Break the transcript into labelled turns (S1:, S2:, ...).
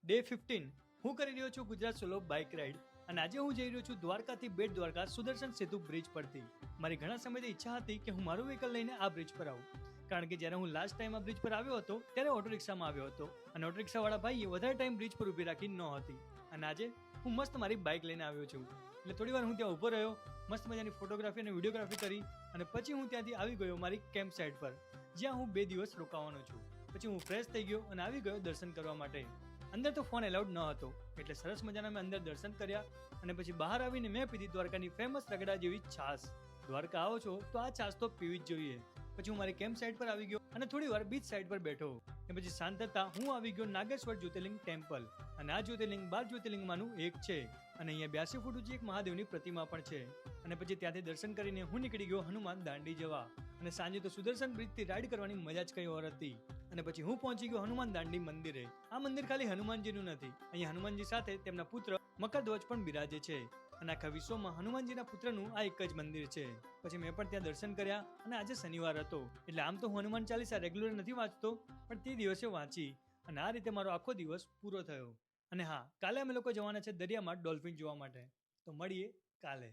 S1: Day 15 હું કરી રહ્યો છું ગુજરાત સોલો બાઇક રાઇડ અને આજે હું જઈ રહ્યો છું દ્વારકાથી બેટ દ્વારકા સુદર્શન સેતુ બ્રિજ પરથી. મારી ઘણા સમયથી ઈચ્છા હતી કે હું મારું વ્હીકલ લઈને આ બ્રિજ પર આવું, કારણ કે જ્યારે હું લાસ્ટ ટાઈમ આ બ્રિજ પર આવ્યો હતો ત્યારે ઓટો રિક્ષામાં આવ્યો હતો અને ઓટો રિક્ષાવાળા ભાઈએ વધારે ટાઈમ બ્રિજ પર ઊભી રાખી ન હતી અને આજે હું મસ્ત મારી બાઇક લઈને આવ્યો છું. એટલે થોડી વાર હું ત્યાં ઊભો રહ્યો, મસ્ત મજાની ફોટોગ્રાફી અને વિડીયોગ્રાફી કરી અને પછી હું ત્યાંથી આવી ગયો મારી કેમ્પ સાઇટ પર, જ્યાં હું 2 દિવસ રોકાવાનો છું. પછી હું ફ્રેશ થઈ ગયો અને આવી ગયો દર્શન કરવા માટે. અંદર તો ફોન એલાઉડ ન હતો, એટલે સરસ મજાના મેં અંદર દર્શન કર્યા અને પછી બહાર આવીને મેં પીધી દ્વારકાની ફેમસ રગડા જેવી છાશ. દ્વારકા આવો છો તો આ છાશ તો પીવી જ જોઈએ. પછી હું મારી કેમ્પ સાઇટ પર આવી ગયો અને થોડી વાર બીચ સાઇડ પર બેઠો અને પછી શાંત થતા હું આવી ગયો નાગેશ્વર જ્યોતિર્લિંગ ટેમ્પલ. અને આ જ્યોતિર્લિંગ 12 જ્યોતિર્લિંગમાંનું એક છે અને અહીંયા 82 ફૂટ ઊંચી એક મહાદેવની પ્રતિમા પણ છે. અને પછી ત્યાંથી દર્શન કરીને હું નીકળી ગયો હનુમાન દાંડી જવા. અને સાંજે તો સુદર્શન બ્રિજથી રાઈડ કરવાની મજા જ કંઈ ઓર હતી. અને પછી હું પહોંચી ગયો હનુમાન દાંડી મંદિરે. આ મંદિર ખાલી હનુમાનજીનું નથી, અહીંયા હનુમાનજી સાથે તેમના પુત્ર મકરધ્વજ પણ બિરાજે છે અને આખા વિશ્વમાં હનુમાનજીના પુત્રનું આ એક જ મંદિર છે. પછી મેં પણ ત્યાં દર્શન કર્યા અને આજે શનિવાર હતો, એટલે આમ તો હું હનુમાન ચાલીસા રેગ્યુલર નથી વાંચતો, પણ તે દિવસે વાંચી અને આ રીતે મારો આખો દિવસ પૂરો થયો. અને હા, કાલે અમે લોકો જવાના છે દરિયામાં ડોલ્ફિન જોવા માટે, તો મળીએ કાલે.